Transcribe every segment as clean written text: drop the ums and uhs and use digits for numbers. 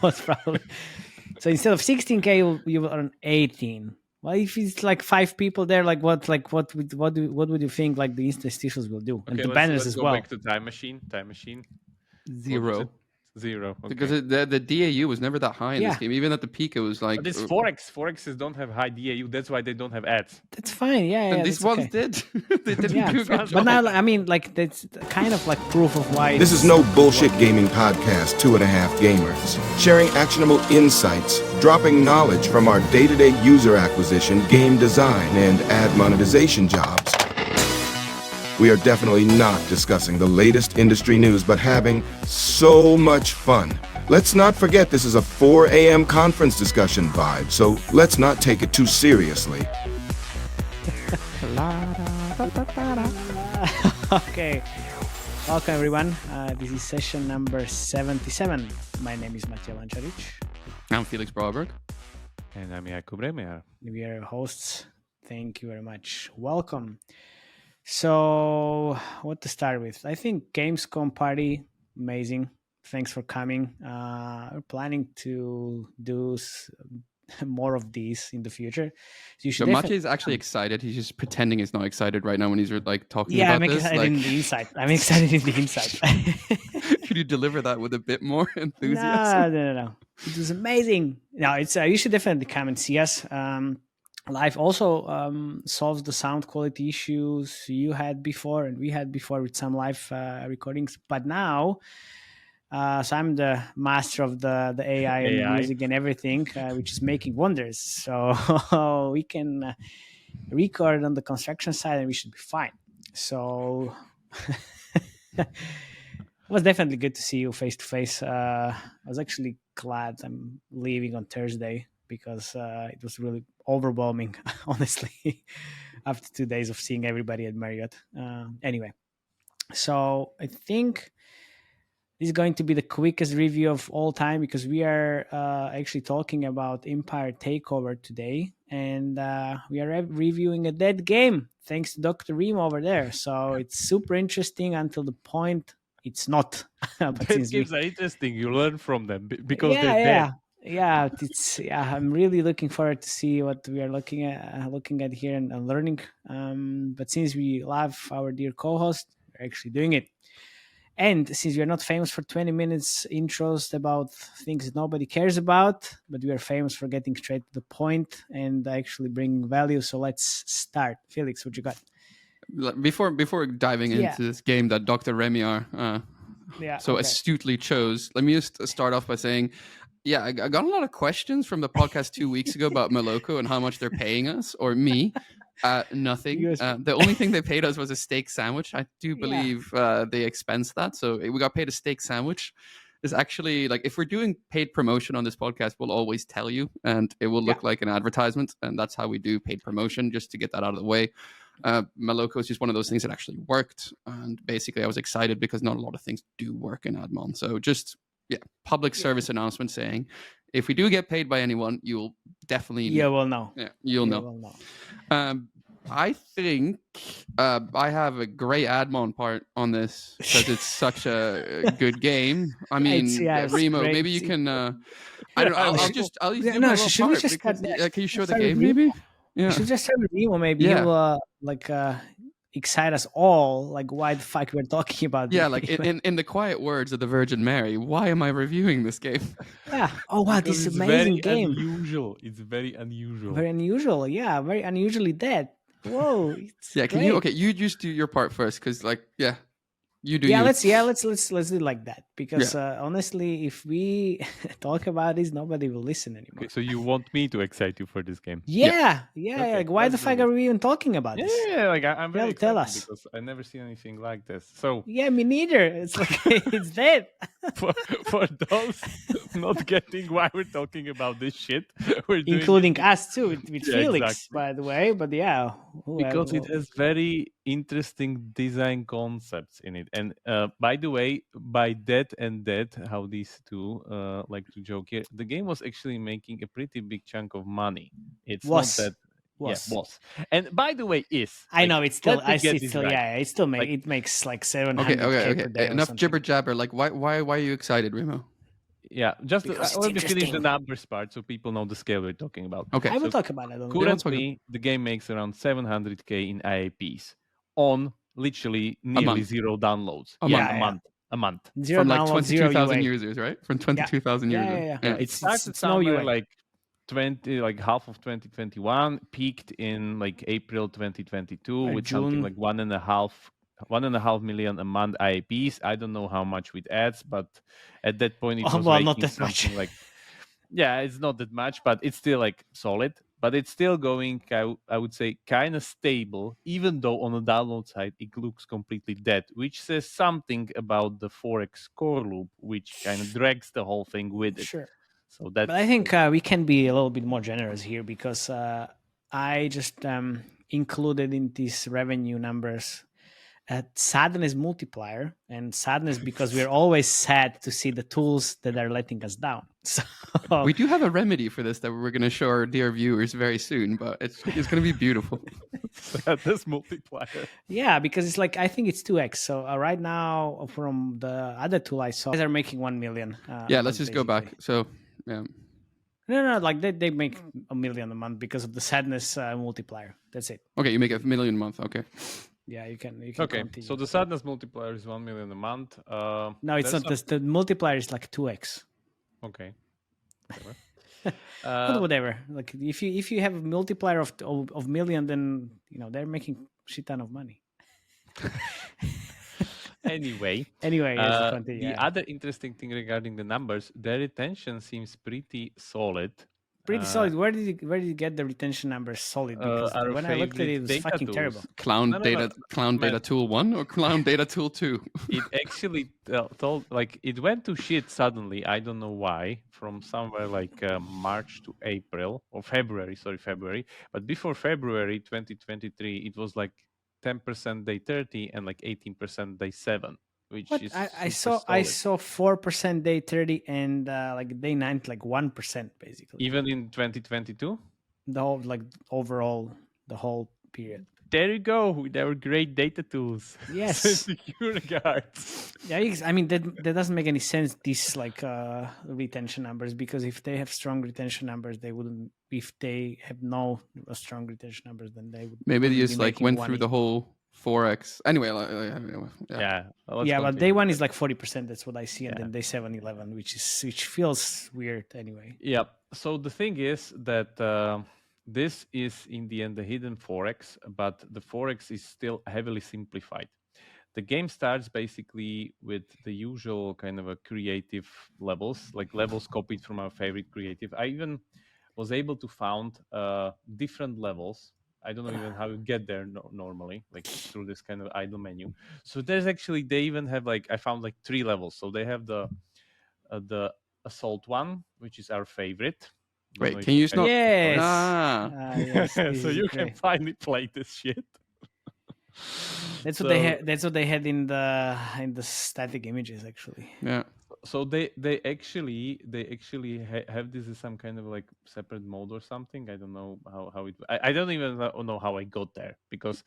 most probably. So instead of 16K, you will earn 18. Well, if it's like 5 people there, like what would you think like the interstitials will do, and the banners let's as go well? back to time machine. What was 0. it? 0. Okay. Because the DAU was never that high in this game. Even at the peak, it was like. But it's Forex. Forexes don't have high DAU. That's why they don't have ads. That's fine. Yeah, And these ones did. They didn't do a good job. But now, I mean, like that's kind of like proof of why. This is no bullshit gaming podcast. 2.5 gamers sharing actionable insights, dropping knowledge from our day-to-day user acquisition, game design, and ad monetization jobs. We are definitely not discussing the latest industry news, but having so much fun. Let's not forget this is a 4 a.m. conference discussion vibe, so let's not take it too seriously. Okay, welcome everyone. This is session number 77. My name is Matej. I'm Felix Braberg. And I'm Jakub. We are hosts. Thank you very much. Welcome. So, what to start with? I think Gamescom party, amazing. Thanks for coming. We're planning to do more of these in the future. So Matej is actually excited. He's just pretending he's not excited right now when he's like talking about this. Yeah, I'm excited in the inside. I'm excited in the inside. Could you deliver that with a bit more enthusiasm? No. It was amazing. No, it's you should definitely come and see us. Live also solves the sound quality issues you had before and we had before with some live recordings. But now, so I'm the master of the AI and music and everything, which is making wonders. So we can record on the construction side and we should be fine. So it was definitely good to see you face to face. I was actually glad I'm leaving on Thursday, because it was really overwhelming, honestly, after 2 days of seeing everybody at Marriott. Anyway, so I think this is going to be the quickest review of all time, because we are actually talking about Empire Takeover today, and we are reviewing a dead game, thanks to Dr. Reem over there. So it's super interesting until the point it's not. But dead games are interesting. You learn from them because they're dead. Yeah, I'm really looking forward to see what we are looking at here and learning. But since we love our dear co-host, we're actually doing it. And since we are not famous for 20 minutes intros about things that nobody cares about, but we are famous for getting straight to the point and actually bringing value. So let's start. Felix, what you got? Before diving into this game that Dr. Remiar astutely chose, let me just start off by saying, yeah, I got a lot of questions from the podcast 2 weeks ago about Moloko and how much they're paying us, or me. Nothing. The only thing they paid us was a steak sandwich. I do believe they expense that. So we got paid a steak sandwich. It's actually, like, if we're doing paid promotion on this podcast, we'll always tell you, and it will look like an advertisement. And that's how we do paid promotion, just to get that out of the way. Moloko is just one of those things that actually worked. And basically, I was excited because not a lot of things do work in Admon. So just... public service announcement saying, if we do get paid by anyone, you'll definitely know. Will know. Yeah, you'll know. I think I have a great Admon part on this because it's such a good game. I mean, Remo, maybe you can. I don't know. I'll use my little part because, can you show the game, maybe? Yeah. You should just start with Remo. Maybe he'll excite us all, like why the fuck we're talking about this. Yeah, like in the quiet words of the Virgin Mary, why am I reviewing this game? Yeah. Oh wow, this is amazing game. It's very unusual. Very unusual, yeah. Very unusually dead. Whoa. Can great. you just do your part first, because you do. Let's do it like that, because honestly, if we talk about this, nobody will listen anymore. Okay, so you want me to excite you for this game? Yeah. Okay, like why the fuck are we even talking about this? Yeah, like I'm very excited tell us, because I never seen anything like this. So yeah, me neither. It's like it's dead. for those not getting why we're talking about this shit, including us too, with Felix, by the way. But because it has very interesting design concepts in it. And by the way, by that and that, how these two like to joke here, the game was actually making a pretty big chunk of money. It's not that. Was. And by the way, I know it's still. I see it still. Right. Yeah, it still makes it makes like 700. Okay. Enough jibber jabber. Like, why are you excited, Remo? Yeah, just Because let me it's finish the interesting. numbers part so people know the scale we're talking about. Okay. I will So talk about that. currently, the game makes around 700K in IAPs on literally nearly month. zero downloads. A Yeah, month. a month. A month. Zero From like download, zero 22,000 UA. users, right? From 22,000 users. Yeah. It started It's no somewhere UA. like 20, like half of 2021, peaked in like April 2022 with June. something like 1.5 million a month IAPs. I don't know how much with ads, but at that point it was Well, not raking that much. something like, yeah, it's not that much, but it's still like solid. But it's still going, I would say, kind of stable, even though on the download side it looks completely dead, which says something about the Forex core loop, which kind of drags the whole thing with it. Sure. So that's. But I think we can be a little bit more generous here because I just included in these revenue numbers sadness multiplier, and sadness because we're always sad to see the tools that are letting us down. So we do have a remedy for this that we're going to show our dear viewers very soon, but it's going to be beautiful. Sadness multiplier. Yeah, because it's like I think it's 2x. So right now, from the other tool I saw, guys are making 1 million. Yeah, let's just go back. So yeah. No, like they make a million a month because of the sadness multiplier. That's it. Okay, you make a million a month. Okay. Yeah, you can Okay, continue. so the sadness multiplier is 1 million a month. No, it's not. The multiplier is like 2x. Okay. But whatever. Like if you have a multiplier of million, then they're making shit ton of money. Anyway, the other interesting thing regarding the numbers, their retention seems pretty solid. Pretty solid. Where did you get the retention numbers solid? Because when I looked at it, it was fucking terrible. Clown Data Tool 1 or Clown Data Tool 2? It actually told, like, it went to shit suddenly. I don't know why. From somewhere like March to April or February. But before February 2023, it was like 10% day 30 and like 18% day 7. Which what? is I saw 4% day 30 and like day 9 like 1% basically. Even in 2022? The whole overall the whole period. There you go with our great data tools. Yes. Secure regards. Yeah, I mean that doesn't make any sense. These retention numbers, because if they have strong retention numbers, they wouldn't. If they have no strong retention numbers, then they would. Maybe they just like went through the whole Forex. Anyway, yeah. But day 1 is like 40%. That's what I see, and then day 7, 11, which feels weird anyway. Yeah. So the thing is that this is in the end the hidden Forex, but the Forex is still heavily simplified. The game starts basically with the usual kind of a creative levels, like levels copied from our favorite creative. I even was able to found different levels. I don't know even how you get there normally, like through this kind of idle menu. So there's actually, they even have like, I found like 3 levels. So they have the assault one, which is our favorite. Wait, can you just not? Yes. Yes, so you can finally play this shit. That's what they had. That's what they had in the static images, actually. Yeah. So they actually have this as some kind of like separate mode or something. I don't know how it. I don't even know how I got there, because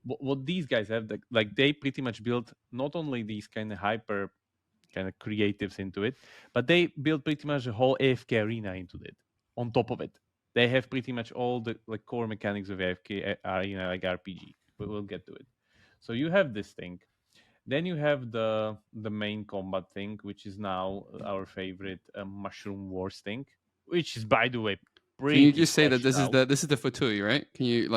what these guys have, like they pretty much built not only these kind of hyper kind of creatives into it, but they built pretty much the whole AFK arena into it. On top of it, they have pretty much all the like core mechanics of AFK arena, like RPG. We'll get to it. So you have this thing. Then you have the main combat thing, which is now our favorite Mushroom Wars thing, which is, by the way, pretty. Can you just say that this is the Futui, right? Can you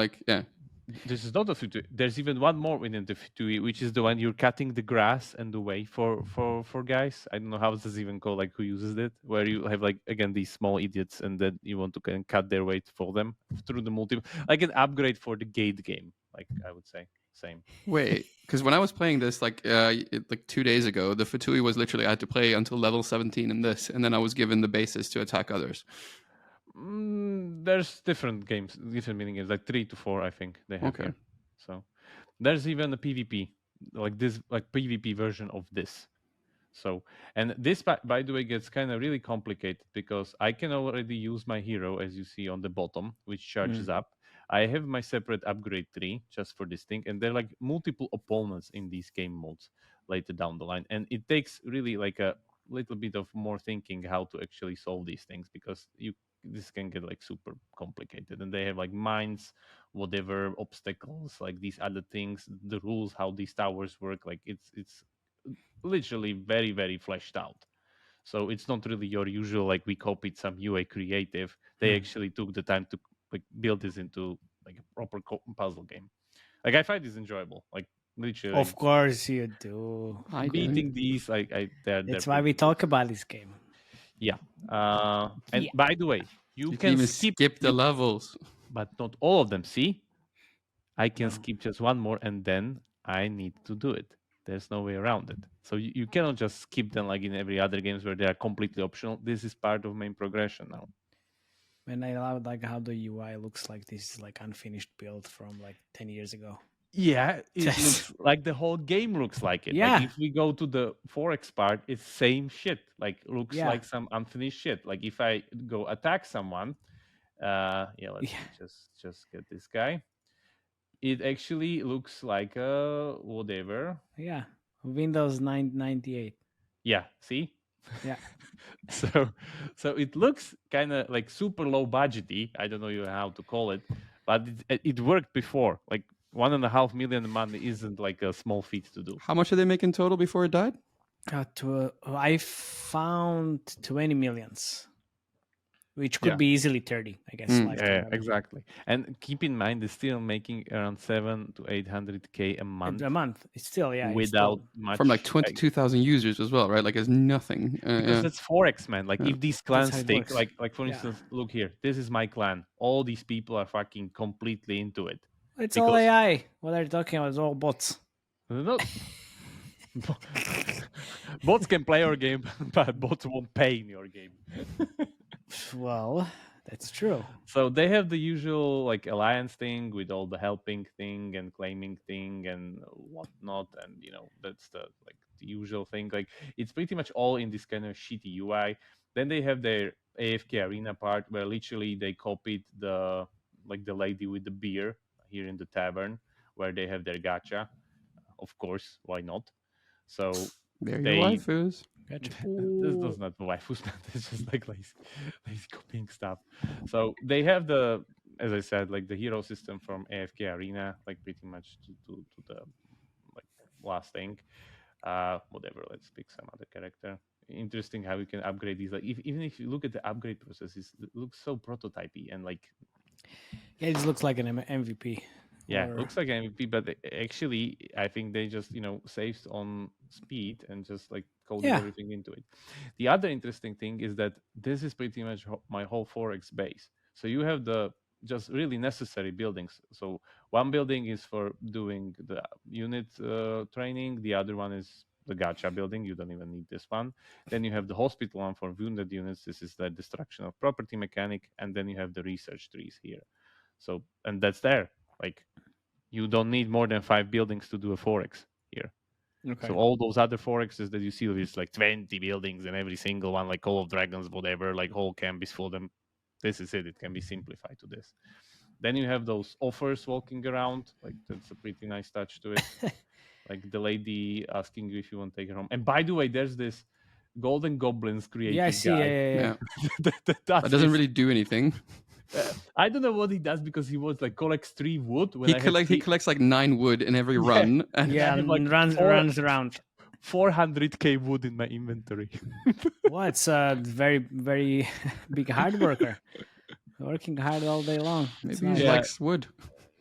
This is not a Futui. There's even one more within the Futui, which is the one you're cutting the grass and the way for guys. I don't know how this even called, like who uses it, where you have like again these small idiots, and then you want to kind of cut their weight for them through the like an upgrade for the gate game, like I would say. Same. Wait, because when I was playing this like 2 days ago, the Fatui was literally I had to play until level 17 in this, and then I was given the basis to attack others. There's different mini games, like 3 to 4, I think they have here. So there's even a PvP, like this, like PvP version of this. So, and this, by the way, gets kind of really complicated because I can already use my hero, as you see on the bottom, which charges up. I have my separate upgrade tree just for this thing, and there are like multiple opponents in these game modes later down the line, and it takes really like a little bit of more thinking how to actually solve these things, because this can get like super complicated, and they have like mines, whatever obstacles, like these other things, the rules how these towers work. Like it's literally very, very fleshed out. So it's not really your usual like we copied some UA creative. They actually took the time to like build this into like a proper puzzle game. Like I find this enjoyable. Like literally, Of course you do. beating these, they're That's why we talk about this game. Yeah. And by the way, you can even skip the levels, but not all of them. See, I can skip just one more, and then I need to do it. There's no way around it. So you cannot just skip them like in every other games where they are completely optional. This is part of main progression now. And I love like how the UI looks like this is like unfinished build from like 10 years ago. Yeah, it looks like the whole game looks like it. Yeah. Like if we go to the Forex part, it's same shit. Like looks like some unfinished shit. Like if I go attack someone, let's just get this guy. It actually looks like whatever. Yeah, Windows 998. Yeah, see? Yeah. So it looks kind of like super low budgety. I don't know how to call it, but it worked before. Like 1.5 million money isn't like a small feat to do. How much did they make in total before it died? I found 20 millions. Which could be easily 30, I guess. Yeah, exactly. And keep in mind, they're still making around 700 to 800K a month. A month. It's still, without much. From like 22,000 users as well, right? Like it's nothing. Because that's Forex, man. Like if these clans stick, like for instance, look here, this is my clan. All these people are fucking completely into it. It's all AI. What are you talking about? It's all bots. No. Bots can play your game, but bots won't pay in your game. Well, that's true. So they have the usual like alliance thing with all the helping thing and claiming thing and whatnot, and that's the usual thing. Like it's pretty much all in this kind of shitty UI. Then they have their AFK arena part where literally they copied the lady with the beer here in the tavern where they have their gacha. Of course, why not? So they're your waifus. This does not waifus, man. It's just like lazy copying stuff. So they have as I said, like the hero system from AFK Arena, like pretty much to the like last thing. Whatever. Let's pick some other character. Interesting how you can upgrade these. Like even if you look at the upgrade process, it looks so prototypey and like. Yeah, it looks like an MVP. Yeah, it looks like an MVP, but actually, I think they just saved on speed and just like coded everything into it. The other interesting thing is that this is pretty much my whole Forex base. So you have the just really necessary buildings. So one building is for doing the unit training. The other one is the gacha building. You don't even need this one. Then you have the hospital one for wounded units. This is the destruction of property mechanic, and then you have the research trees here. So and that's there. Like, you don't need more than 5 buildings to do a Forex here. Okay. So all those other Forexes that you see with like 20 buildings and every single one, like Call of Dragons, whatever, like whole camp is full of them. This is it. It can be simplified to this. Then you have those offers walking around. Like, that's a pretty nice touch to it. Like the lady asking you if you want to take her home. And by the way, there's this Golden Goblins created guy. I see. Yeah. that doesn't really do anything. I don't know what he does because he was like collects 3 wood. He collects like 9 wood in every run. And runs around. 400k wood in my inventory. Well, it's a very, very big hard worker. Working hard all day long. Maybe he likes wood.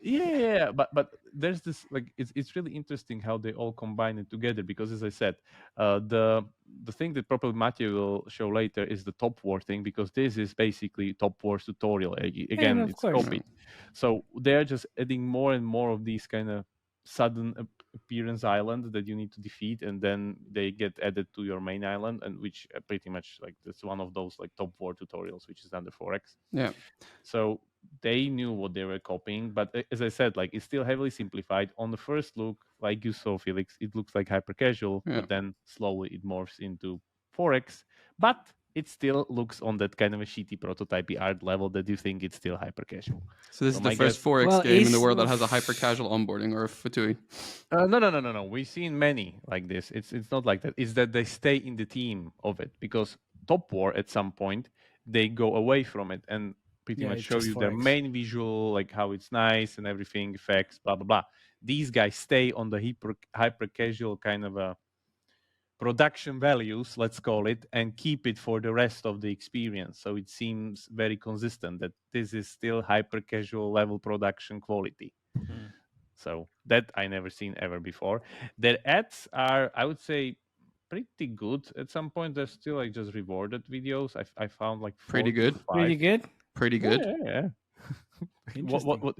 Yeah, but there's this like it's really interesting how they all combine it together, because as I said, the thing that probably Matej will show later is the Top War thing, because this is basically Top War's tutorial. Again, it's copied. So they're just adding more and more of these kind of sudden appearance island that you need to defeat, and then they get added to your main island, and which pretty much like that's one of those like Top War tutorials, which is under Forex. Yeah. So they knew what they were copying, but as I said, like it's still heavily simplified. On the first look, like you saw, Felix, it looks like Hybridcasual, but then slowly it morphs into Forex. But it still looks on that kind of a shitty prototype art level that you think it's still hyper casual. So this is the first 4X game in the world that has a hyper casual onboarding, or a Fatui? No. We've seen many like this. It's not like that. It's that they stay in the team of it, because Top War at some point they go away from it and pretty much show you their main visual, like how it's nice and everything, effects, blah blah blah. These guys stay on the hyper casual kind of a production values, let's call it, and keep it for the rest of the experience. So it seems very consistent that this is still hyper casual level production quality. So that I never seen ever before. Their ads are, I would say, pretty good. At some point, they're still like just rewarded videos. I found like pretty good. Yeah. What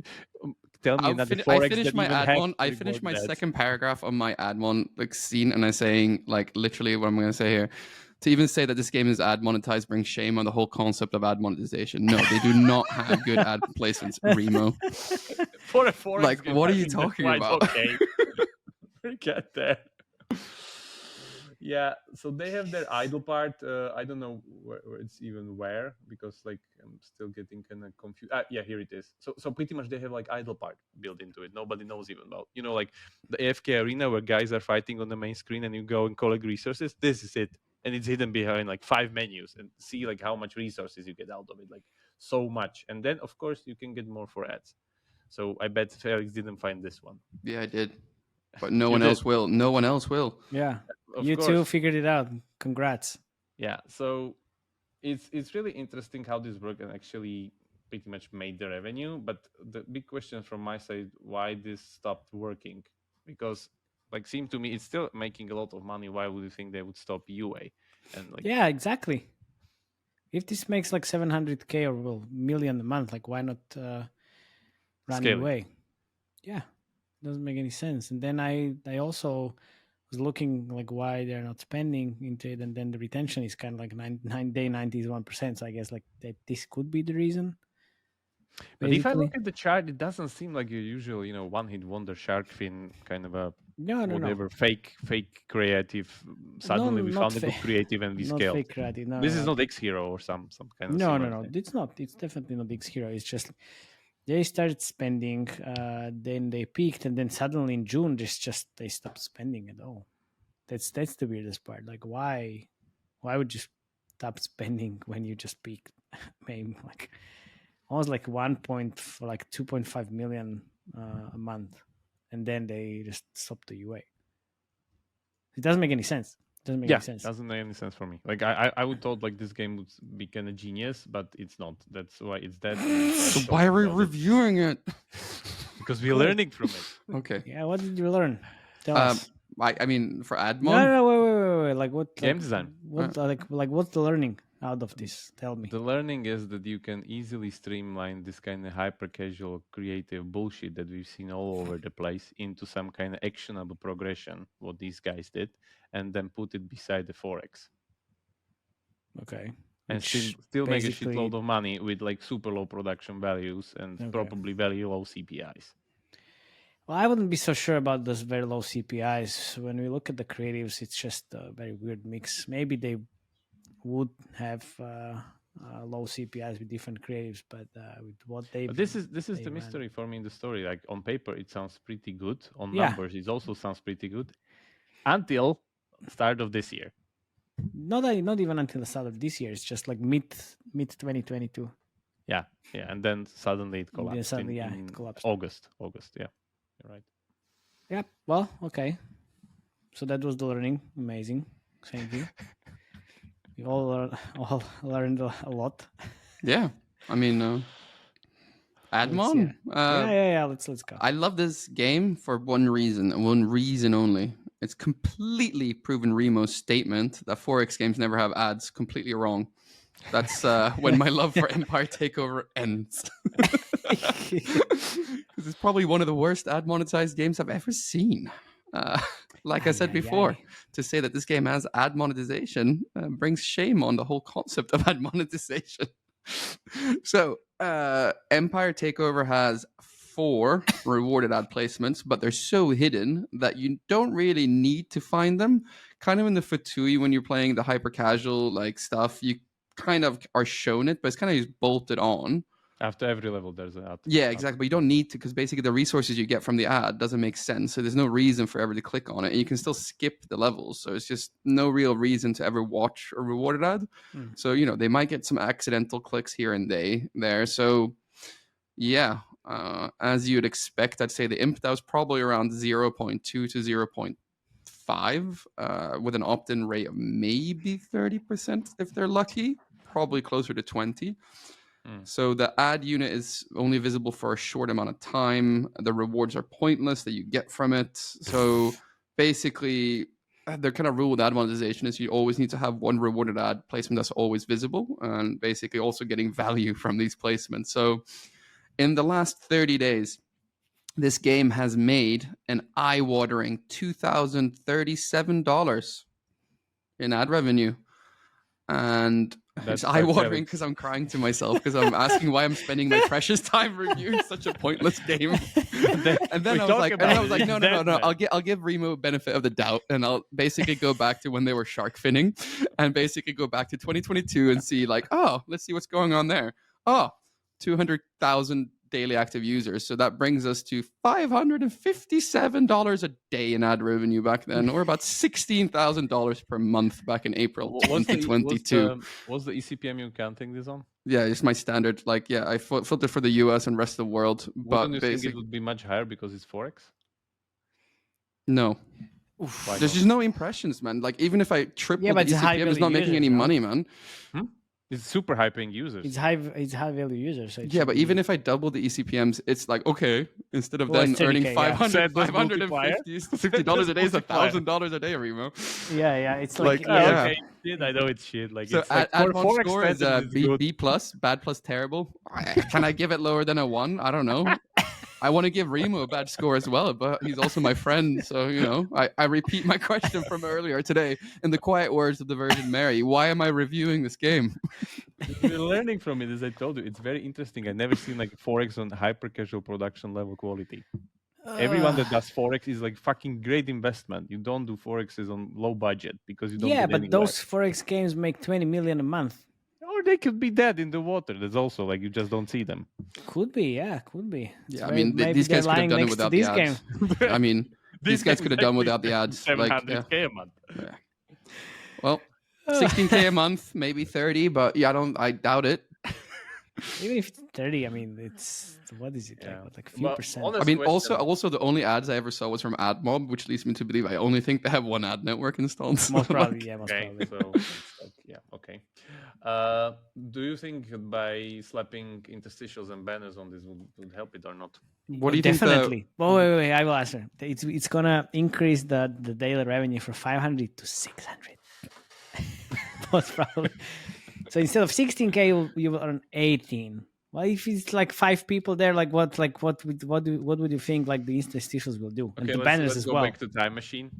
tell me another 4X. I finished my second paragraph on my Admon like scene, and I'm saying like literally what I'm going to say here. To even say that this game is ad monetized brings shame on the whole concept of ad monetization. No, they do not have good ad placements, Remo. For a 4X like, game, what are you talking about? Okay. Forget that. Yeah, so they have their idle part. I don't know where it's even where, because like I'm still getting kind of confused. Yeah, here it is. So pretty much they have like idle part built into it. Nobody knows even about, like the AFK arena where guys are fighting on the main screen and you go and collect resources. This is it, and it's hidden behind like 5 menus, and see like how much resources you get out of it, like so much. And then of course you can get more for ads. So I bet Felix didn't find this one. Yeah, I did. But no one else will. No one else will. Yeah. You two figured it out. Congrats. Yeah. So it's really interesting how this worked and actually pretty much made the revenue. But the big question from my side, why this stopped working? Because like seemed to me it's still making a lot of money. Why would you think they would stop UA? And like, yeah, exactly. If this makes like 700K or million a month, like why not run away? Yeah. Doesn't make any sense. And then I also was looking like why they're not spending into it, and then the retention is kind of like 91%. So I guess like that this could be the reason. But basically, if I look at the chart, it doesn't seem like your usual, one-hit wonder shark fin kind of a whatever fake creative. Suddenly we found a good creative and we scaled. Fake creative. No, this is not X Hero or some kind of. No. It's not. It's definitely not X Hero. It's just. They started spending, then they peaked, and then suddenly in June, they stopped spending at all. That's the weirdest part. Like, why would you stop spending when you just peaked? Maybe like almost like 2.5 million a month, and then they just stopped the UA. It doesn't make any sense. Doesn't make any sense. Doesn't make any sense for me. Like I would thought like this game would be kind of genius, but it's not. That's why it's dead. So why are we reviewing it? Because we're learning from it. Okay. Yeah, what did you learn? Tell us. I mean, for Admon. No, wait. Like what? Game design. What like what's the learning out of this? Tell me. The learning is that you can easily streamline this kind of hyper casual creative bullshit that we've seen all over the place into some kind of actionable progression, what these guys did, and then put it beside the 4X. Okay. And still make a shitload of money with like super low production values and probably very low CPIs. Well, I wouldn't be so sure about those very low CPIs. When we look at the creatives, it's just a very weird mix. Maybe they would have low CPIs with different creatives, but with what they. This is the mystery for me in the story. Like on paper, it sounds pretty good. On numbers, it also sounds pretty good. Until start of this year. Not even until the start of this year. It's just like mid 2022. Yeah, and then suddenly it collapsed. It collapsed. August. Yeah, you're right. Yeah. Well, okay. So that was the learning. Amazing. Thank you. We all learned a lot. Yeah, I mean, Admon. Yeah. Let's go. I love this game for one reason, and one reason only. It's completely proven Remo's statement that 4X games never have ads completely wrong. That's when my love for Empire Takeover ends. This is probably one of the worst ad monetized games I've ever seen. Like I said before, to say that this game has ad monetization brings shame on the whole concept of ad monetization. So, Empire Takeover has 4 rewarded ad placements, but they're so hidden that you don't really need to find them, kind of in the Fatui when you're playing the hyper casual like stuff, you kind of are shown it, but it's kind of just bolted on. After every level, there's an ad. Yeah, exactly. But you don't need to, because basically the resources you get from the ad doesn't make sense. So there's no reason for ever to click on it. And you can still skip the levels. So it's just no real reason to ever watch a rewarded ad. So, they might get some accidental clicks here and there. So, yeah, as you'd expect, I'd say the imp, that was probably around 0.2 to 0.5 with an opt-in rate of maybe 30% if they're lucky, probably closer to 20. So the ad unit is only visible for a short amount of time. The rewards are pointless that you get from it. So basically, their kind of rule with ad monetization is you always need to have one rewarded ad placement that's always visible, and basically also getting value from these placements. So in the last 30 days, this game has made an eye-watering $2,037 in ad revenue. And it's eye-watering because I'm crying to myself because I'm asking why I'm spending my precious time reviewing such a pointless game. and then I was like, no. I'll give Remo benefit of the doubt, and I'll basically go back to when they were shark finning, and basically go back to 2022 and see like, let's see what's going on there. 200,000 daily active users. So that brings us to $557 a day in ad revenue back then, or about $16,000 per month back in April 2022. What's the ECPM you're counting this on? Yeah, it's my standard. I filter for the US and rest of the world. Wouldn't you think it would be much higher because it's Forex? No. There's just no impressions, man. Like, even if I triple the ECPM, it's not making any money, man. It's super high paying users. It's high value users. So but even if I double the ECPMs, it's like, okay, instead of then earning $550 a day, it's $1,000 a day, Remo. Yeah, it's like okay, shit, I know it's shit. Like, so it's like ad score is B plus, bad plus terrible. Can I give it lower than a 1? I don't know. I want to give Remo a bad score as well, but he's also my friend. So, I repeat my question from earlier today in the quiet words of the Virgin Mary. Why am I reviewing this game? We're learning from it, as I told you. It's very interesting. I've never seen like Forex on hyper casual production level quality. Everyone that does Forex is like fucking great investment. You don't do Forexes on low budget because you don't. Yeah, but those Forex games make 20 million a month. Or they could be dead in the water. There's also like you just don't see them. Could be, yeah, could be. Yeah, I mean, these guys could have done it without the ads. I mean, these guys could have done without the ads. $700K a month. Yeah. Well, $16K a month, maybe 30, but I doubt it. Even if it's 30, I mean, it's what is it like a few percent? I mean, also the only ads I ever saw was from AdMob, which leads me to believe I only think they have one ad network installed. Most probably, yeah. So, okay. Do you think by slapping interstitials and banners on this would help it or not? What do you Definitely. Wait, I will answer. It's gonna increase the daily revenue from 500 to 600. Most probably. So instead of 16K, you will earn 18. Well, if it's like 5 people there, what would you think like the interstitials will do? Okay, and the banners let's as go well. back to Time Machine.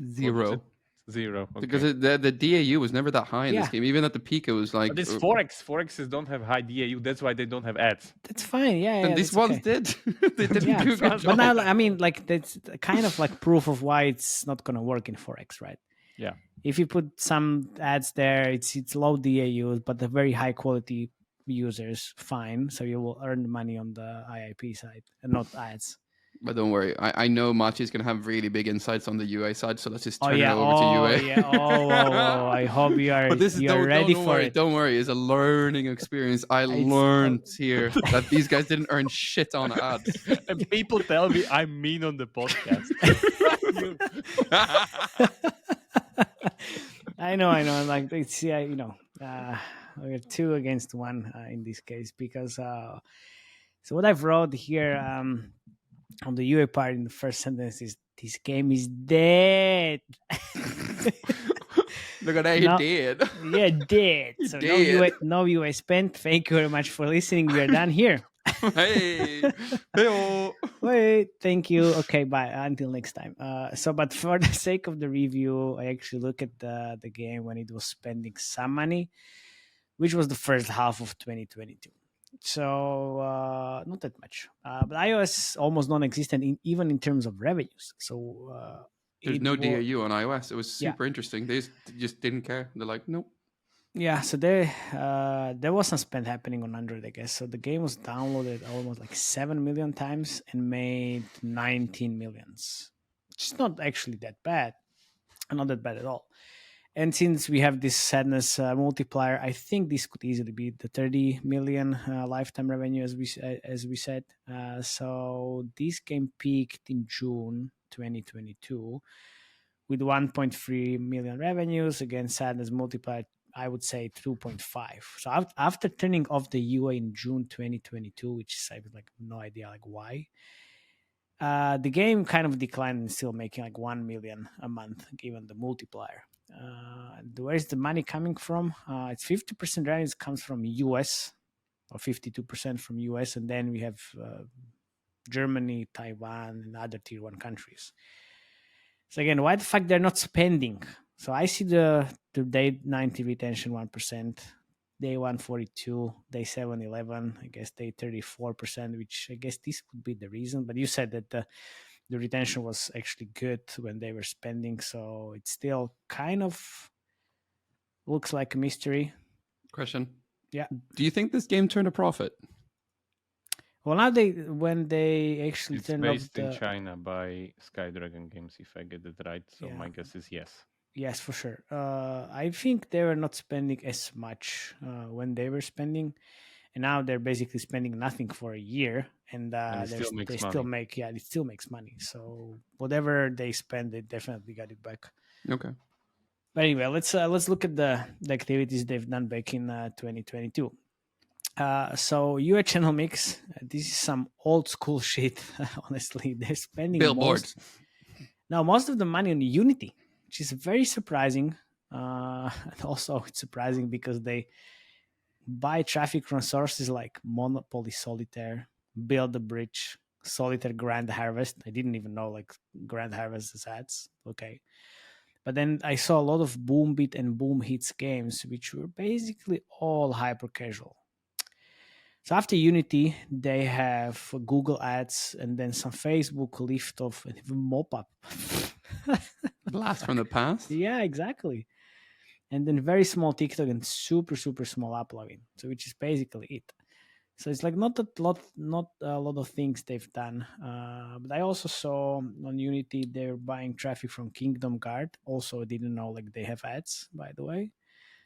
0. 0. Okay. Because the DAU was never that high in this game. Even at the peak, it was like. But it's Forex. Forexes don't have high DAU. That's why they don't have ads. That's fine. Yeah. And these ones did. They didn't do a good job. But now, I mean, like that's kind of like proof of why it's not gonna work in Forex, right? Yeah. If you put some ads there, it's low DAUs, but the very high quality users, fine. So you will earn money on the IIP side and not ads. But don't worry, I know Machi is going to have really big insights on the UA side, so let's just turn it over to UA. I hope you are, ready for it. Don't worry, it's a learning experience. I learned here that these guys didn't earn shit on ads. And people tell me I'm mean on the podcast. I know. Like it's we're 2 against 1 in this case because so what I've wrote here on the UA part in the first sentence is this game is dead. Look at that, he did. Yeah, dead. So no UA spent. Thank you very much for listening. We are done here. Hey. Wait, thank you. Okay, bye. Until next time. But for the sake of the review, I actually look at the game when it was spending some money, which was the first half of 2022. So not that much. But iOS almost non-existent even in terms of revenues. So There's no DAU on iOS. It was super interesting. They just didn't care. They're like, nope. Yeah, so there was some spend happening on Android, I guess. So the game was downloaded almost like 7 million times and made 19 millions, which is not actually that bad, not that bad at all. And since we have this sadness multiplier, I think this could easily be the 30 million lifetime revenue, as we said. So this game peaked in June 2022 with 1.3 million revenues. Again, sadness multiplier, I would say 2.5. So after turning off the UA in June 2022, which is I have like no idea like why. The game kind of declined and still making like 1 million a month given the multiplier. Where's the money coming from? It's 50% revenues comes from US, or 52% from US, and then we have Germany, Taiwan, and other tier 1 countries. So again, why the fuck they're not spending? So I see the day 90 retention 1%, day 142, day 711, I guess day 34%, which I guess this could be the reason. But you said that the retention was actually good when they were spending, so it still kind of looks like a mystery. Question. Yeah. Do you think this game turned a profit? Well, now when they actually turned off based in China by Skydragon Games, if I get it right. So my guess is yes. Yes, for sure. I think they were not spending as much when they were spending, and now they're basically spending nothing for a year, and it still makes money. So whatever they spend, they definitely got it back. Okay. But anyway, let's look at the activities they've done back in 2022. So UA channel mix. This is some old school shit. Honestly, they're spending billboards. Most of the money on Unity, which is very surprising. And also, it's surprising because they buy traffic from sources like Monopoly Solitaire, Build a Bridge, Solitaire Grand Harvest. I didn't even know like Grand Harvest is ads. Okay. But then I saw a lot of Boom Beat and Boom Hits games, which were basically all hyper casual. So after Unity, they have Google Ads and then some Facebook lift off and even mop-up. Blast from the past? Yeah, exactly. And then very small TikTok and super, super small uploading. So which is basically it. So it's like not a lot of things they've done. But I also saw on Unity they're buying traffic from Kingdom Guard. Also didn't know like they have ads, by the way.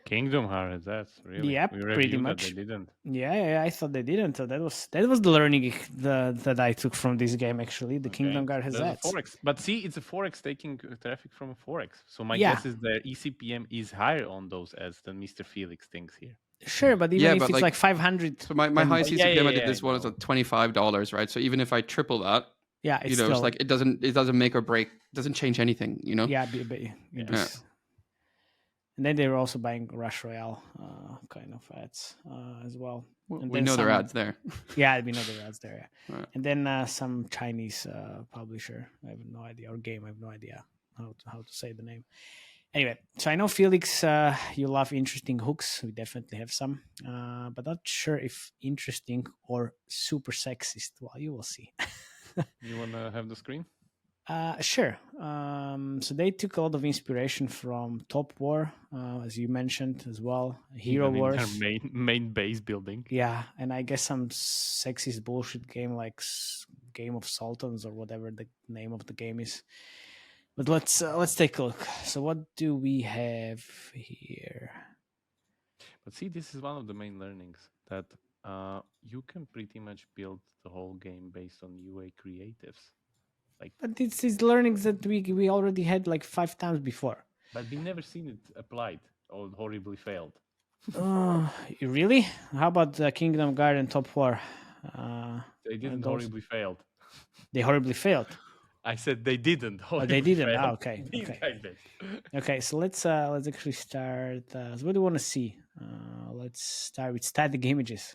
Kingdom Hearts, that's really. Yeah, pretty much. They didn't. Yeah, I thought they didn't. So that was the learning that I took from this game. Actually, the Kingdom Guard has ads. Forex. But see, it's a Forex taking traffic from a Forex. So my guess is their ECPM is higher on those ads than Mr. Felix thinks here. Sure, but even if it's like 500. So my highest ECPM I did this one is at $25, right? So even if I triple that, it's still, it's like it doesn't make or break, doesn't change anything, you know? Yeah. And then they were also buying Rush Royale kind of ads as well. And we know their ads there. Yeah, we know their ads there. Yeah. Right. And then some Chinese publisher. I have no idea, or game. I have no idea how to say the name. Anyway, so I know Felix, you love interesting hooks. We definitely have some, but not sure if interesting or super sexist. Well, you will see. You want to have the screen? Sure. So they took a lot of inspiration from Top War, as you mentioned as well. Hero Wars. Their main base building. Yeah, and I guess some sexist bullshit game like Game of Sultans or whatever the name of the game is. But let's take a look. So what do we have here? But see, this is one of the main learnings that you can pretty much build the whole game based on UA creatives. But this is learnings that we already had like 5 times before. But we never seen it applied or horribly failed. Really? How about Kingdom Guard and Top War? They didn't horribly failed. They horribly failed. I said they didn't. They didn't. Fail. Okay. Okay. So let's actually start. So what do you want to see? Let's start with static images.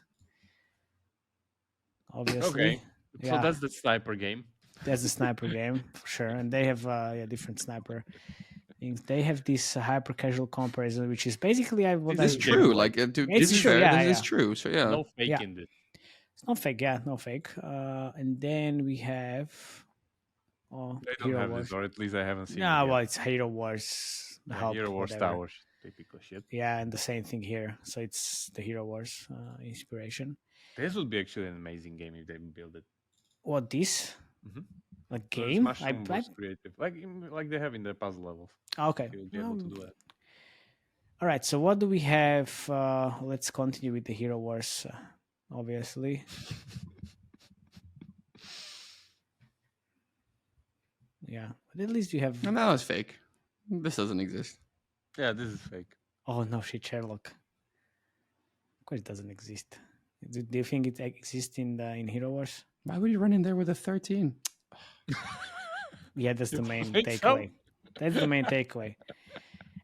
Obviously. Okay. So that's the sniper game. That's the sniper game for sure, and they have different sniper things. They have this hyper casual comparison, which is basically This is true. Like this is true. This is true. So yeah, no fake in this. It's not fake. Yeah, no fake. And then we have. or They don't Hero have Wars? this, or at least I haven't seen No, it well, yet. it's Hero Wars. Yeah, Hero Wars whatever. Towers, typical shit. Yeah, and the same thing here. So it's the Hero Wars inspiration. This would be actually an amazing game if they build it. What, this? Mhm. A game? Mushroom was creative, like they have in the puzzle levels. Okay. They will be able to do that. All right. So what do we have? Let's continue with the Hero Wars. Obviously. Yeah, but at least you have. And that was fake. This doesn't exist. Yeah, this is fake. Oh no, shit, Sherlock. Of course, it doesn't exist. Do you think it exists in Hero Wars? Why would you run in there with a 13? Yeah, that's the main think so? takeaway. That's the main takeaway.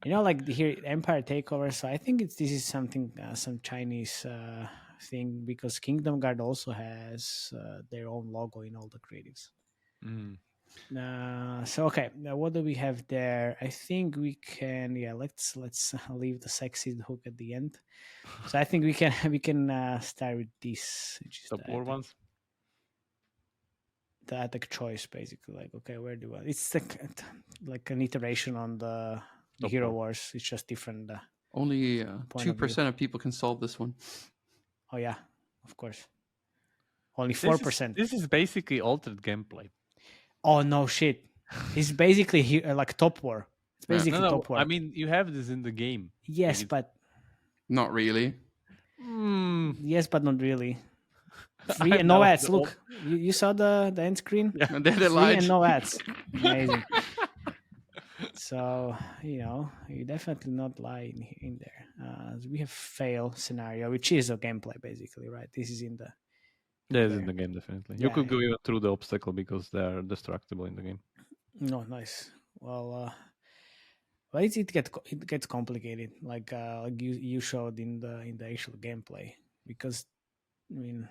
You know, like here, Empire Takeover. So I think this is something, some Chinese thing, because Kingdom Guard also has their own logo in all the creatives. Mm. So okay, now what do we have there? I think we can, let's leave the sexy hook at the end. So I think we can start with this, which is Top war ones. The attack choice, basically. Like, okay, where do I? It's like an iteration on the Hero Wars. It's just different. Only 2% of people can solve this one. Oh yeah, of course. Only 4%. This is basically altered gameplay. Oh no, shit! It's basically like Top War. It's basically Top War. I mean, you have this in the game. Yes, but not really. Yes, but not really. Free and no ads. Look, you saw the end screen? Yeah, they free and no ads. Amazing. So, you definitely not lie in there. We have fail scenario, which is a gameplay, basically, right? This is in the... Yeah, it's in the game, definitely. You could go even through the obstacle because they're destructible in the game. No, nice. Well, it gets complicated, like you showed in the actual gameplay, because, I mean...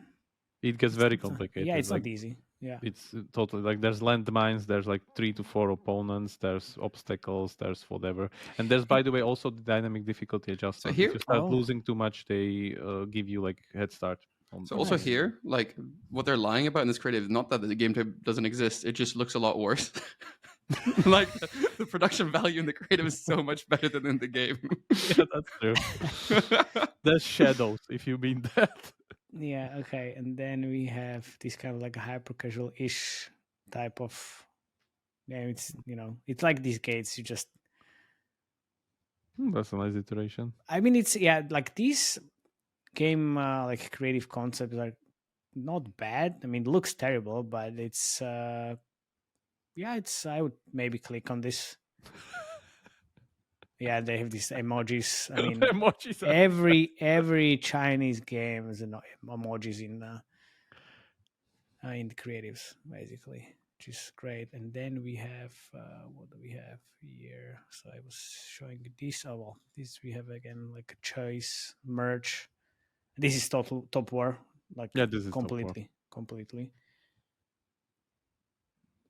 It gets very complicated. Yeah, it's not easy. Yeah, it's totally like there's landmines, there's like 3 to 4 opponents, there's obstacles, there's whatever, and there's, by the way, also the dynamic difficulty adjustment. So here, if you start losing too much, they give you like head start. So also here, like what they're lying about in this creative is not that the game type doesn't exist; it just looks a lot worse. Like the production value in the creative is so much better than in the game. Yeah, that's true. There's shadows, if you mean that. Yeah, okay. And then we have this kind of like a hyper casual-ish type of game. It's, it's like these gates. You just... That's a nice iteration. I mean, it's, like these game like creative concepts are not bad. I mean, it looks terrible, but it's, I would maybe click on this. Yeah, they have these emojis. I mean, emojis every Chinese game is emojis in the creatives, basically, which is great. And then we have what do we have here? So I was showing you this. Oh well, this we have again like a choice merge. This is Top War, like this is completely.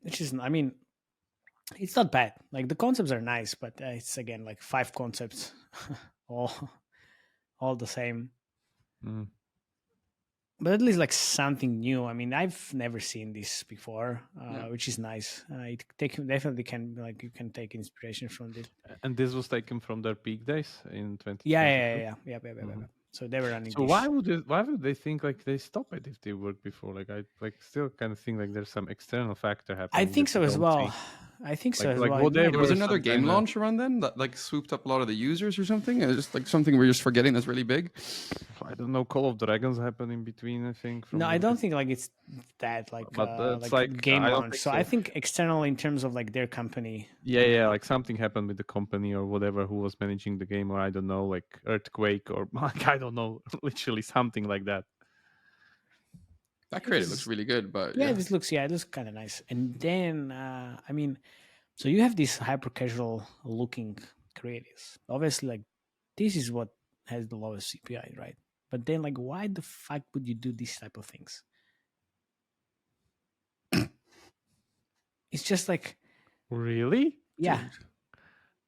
Which is, I mean, it's not bad. Like the concepts are nice, but it's again like 5 concepts, all the same. But at least like something new. I mean, I've never seen this before, which is nice. It definitely can, like, you can take inspiration from this. And this was taken from their peak days in 2020. Yeah. So they were running. So why would they think like they stop it if they worked before? Like I still kind of think like there's some external factor happening. I think so as well. I think so as well. It was another game launch around then that like swooped up a lot of the users or something. It was just like something we're just forgetting that's really big. I don't know. Call of Dragons happened in between, I think. No, I don't think like it's that like game launch. So I think external in terms of like their company. Yeah, like something happened with the company or whatever who was managing the game, or I don't know, like earthquake or like I don't know, literally something like that. That creative looks really good, but it looks kind of nice. And then I mean, so you have these hyper casual looking creatives. Obviously, like this is what has the lowest CPI, right? But then, like, why the fuck would you do these type of things? It's just like, really? Yeah.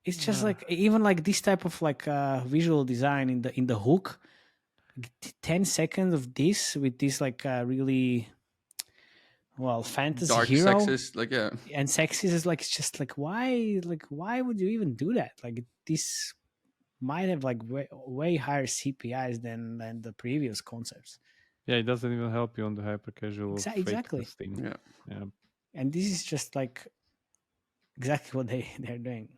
It's just like even like this type of like visual design in the hook. 10 seconds of this with this like really well, fantasy dark hero, sexist, and sexist is like, it's just like, why would you even do that? Like, this might have like way higher CPIs than the previous concepts. Yeah, it doesn't even help you on the hyper casual Exactly. testing. Yeah. And this is just like exactly what they're doing.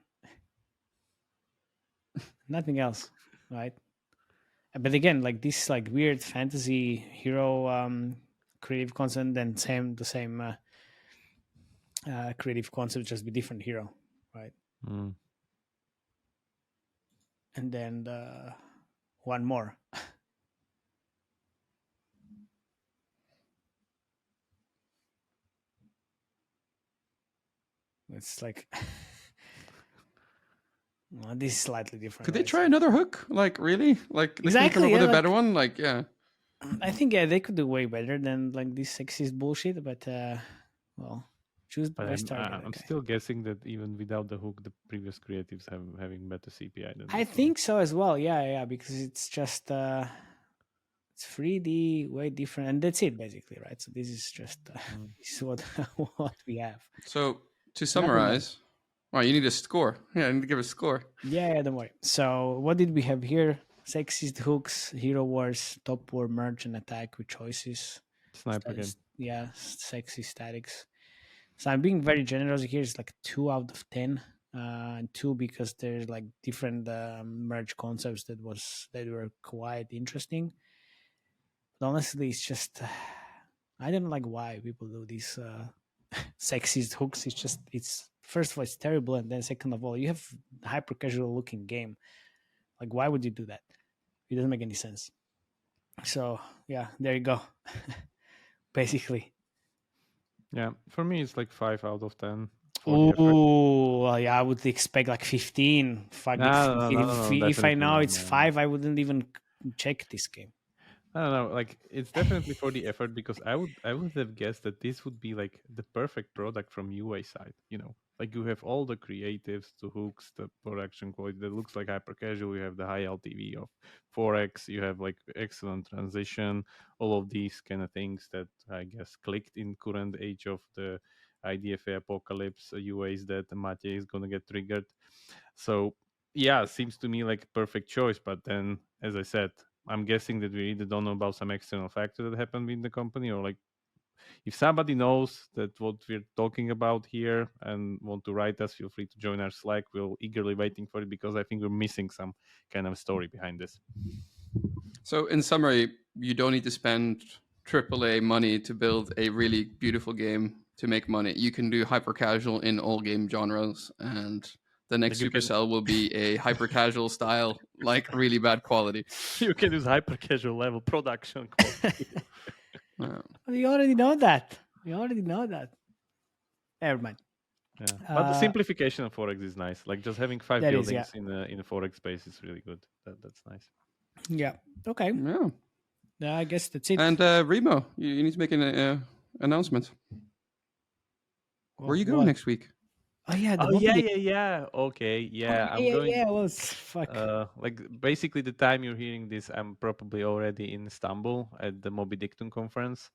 Nothing else, right? But again, like this like weird fantasy hero creative concept, and the same creative concept, just be different hero, right? Mm. And then one more. It's like well, this is slightly different. Could they try another hook? Like, really? Like, they could come up with a better one? Like, yeah. I think they could do way better than like this sexist bullshit. But well, choose the best target. I'm still guessing that even without the hook, the previous creatives having better CPI than I think so as well. Yeah, because it's just it's 3D, way different, and that's it basically, right? So this is just this is what what we have. So to summarize, well, you need a score. Yeah, I need to give a score. Yeah, don't worry. So what did we have here? Sexist hooks, hero wars, top war, merge, and attack with choices. Sniper game. Yeah, sexy statics. So I'm being very generous here. It's like 2 out of 10. And 2 because there's like different merge concepts that were quite interesting. But honestly, it's just I don't like why people do these sexist hooks. It's first of all, it's terrible, and then second of all, you have hyper casual looking game. Like, why would you do that? It doesn't make any sense. So yeah, there you go. Basically. Yeah, for me it's like 5 out of 10. Oh, well, yeah, I would expect like 15. No, if I know it's 5, I wouldn't even check this game. I don't know, like it's definitely for the effort, because I would have guessed that this would be like the perfect product from UA side, like you have all the creatives, the hooks, the production quality that looks like hyper casual, you have the high LTV of 4x, you have like excellent transition, all of these kind of things that I guess clicked in current age of the IDFA apocalypse UAs that matej is going to get triggered. So yeah, seems to me like perfect choice, but then as I said, I'm guessing that we either don't know about some external factor that happened in the company, or like if somebody knows that what we're talking about here and want to write us, feel free to join our Slack. We're eagerly waiting for it, because I think we're missing some kind of story behind this. So in summary, you don't need to spend AAA money to build a really beautiful game to make money. You can do hyper casual in all game genres, and the next Supercell will be a hyper casual style, like really bad quality. You can use hyper casual level production quality. We already know that. Never mind. Yeah. But the simplification of Forex is nice. Like just having 5 buildings in a Forex space is really good. That's nice. Yeah. Okay. Yeah. I guess that's it. And Remo, you need to make an announcement. Where are you going next week? Oh yeah. Yeah. Okay. Yeah. I'm going. Yeah. Well, fuck. Like basically, the time you're hearing this, I'm probably already in Istanbul at the Moby Dictum conference.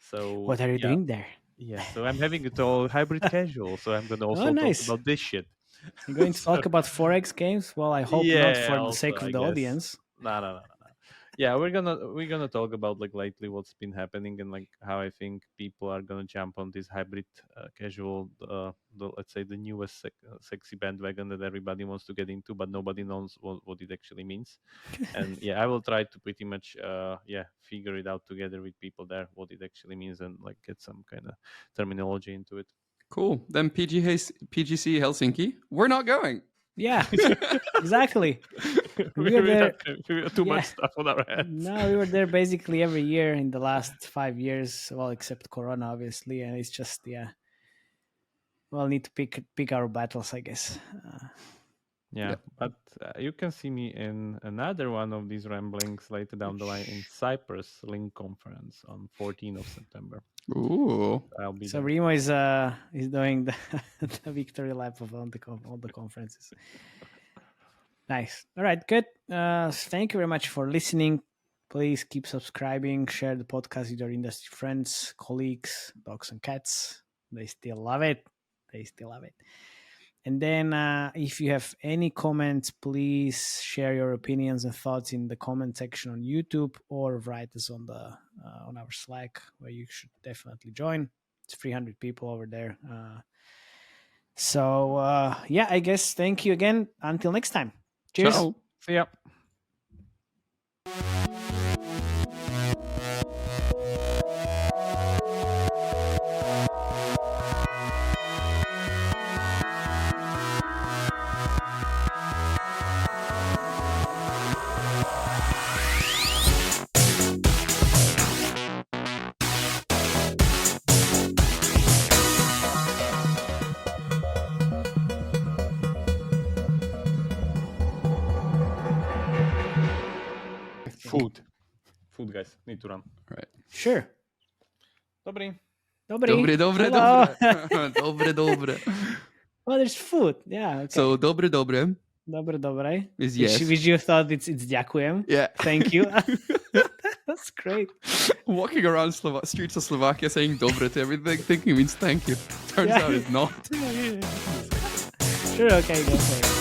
So what are you doing there? Yeah. So I'm having it all hybrid casual. So I'm going to also talk about this shit. You're going to talk about Forex games? Well, I hope not for the sake of the audience. No. Yeah, we're gonna talk about like lately what's been happening, and like how I think people are gonna jump on this hybrid casual, let's say the newest sexy bandwagon that everybody wants to get into, but nobody knows what it actually means. And yeah, I will try to pretty much figure it out together with people there what it actually means, and like get some kind of terminology into it. Cool. Then PGC Helsinki, we're not going. Yeah, exactly. We were there. We have too much stuff on our hands. No, we were there basically every year in the last 5 years. Well, except Corona, obviously, and it's just We'll need to pick our battles, I guess. But you can see me in another one of these ramblings later down the line in Cyprus Link Conference on 14th of September. Ooh! I'll be so there. Remo is doing the victory lap of all the conferences. Nice. All right, good. Thank you very much for listening. Please keep subscribing, share the podcast with your industry friends, colleagues, dogs and cats. They still love it. And then if you have any comments, please share your opinions and thoughts in the comment section on YouTube, or write us on our Slack, where you should definitely join. It's 300 people over there. So I guess thank you again. Until next time. Cheers. Ciao. See ya. Food, guys. Need to run. Right. Sure. Dobry. Dobre. Oh, there's food. Yeah. Okay. So dobre. Dobre. Is yes. Which you thought it's Ďakujem. Yeah. Thank you. That's great. Walking around streets of Slovakia saying dobre to everything, thinking it means thank you. Turns out it's not. Sure. Okay. Go for it.